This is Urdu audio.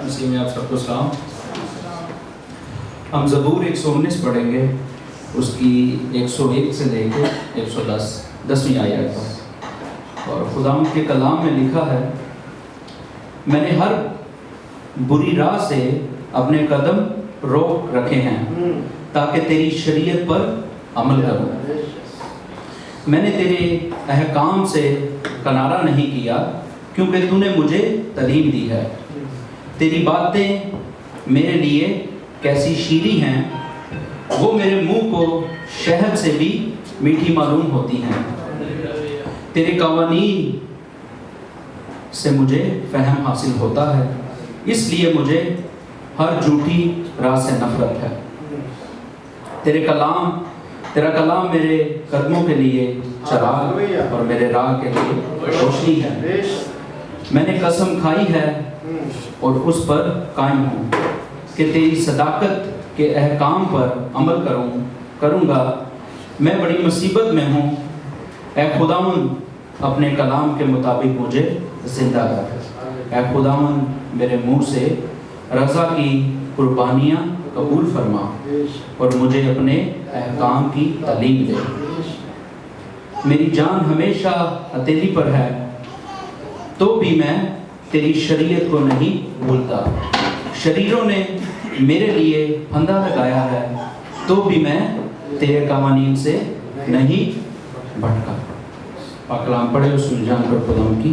مسیح میں آپ سب کو سلام۔ ہم زبور 119 پڑھیں گے، اس کی 101 سے لے کے 110 آیت پر۔ اور خدا کے کلام میں لکھا ہے، میں نے ہر بری راہ سے اپنے قدم روک رکھے ہیں تاکہ تیری شریعت پر عمل کروں۔ میں نے تیرے احکام سے کنارہ نہیں کیا کیونکہ تو نے مجھے تعلیم دی ہے۔ تیری باتیں میرے لیے کیسی شیریں ہیں، وہ میرے منہ کو شہد سے بھی میٹھی معلوم ہوتی ہیں۔ تیرے قوانین سے مجھے فہم حاصل ہوتا ہے، اس لیے مجھے ہر جھوٹی راہ سے نفرت ہے۔ تیرا کلام میرے قدموں کے لیے چراغ اور میرے راہ کے لیے روشنی ہے۔ میں نے قسم کھائی ہے اور اس پر قائم ہوں کہ تیری صداقت کے احکام پر عمل کروں گا۔ میں بڑی مصیبت میں ہوں، اے خداوند اپنے کلام کے مطابق مجھے زندہ رکھ۔ اے خداوند میرے منہ سے رضا کی قربانیاں قبول فرما اور مجھے اپنے احکام کی تعلیم دے۔ میری جان ہمیشہ ہتھیلی پر ہے تو بھی میں تیری شریعت کو نہیں بھولتا۔ شریروں نے میرے لیے پھندا لگایا ہے تو بھی میں تیرے قوانین سے نہیں بھٹکا۔ پاک کلام پڑھے، اس میں جان پر خدا کی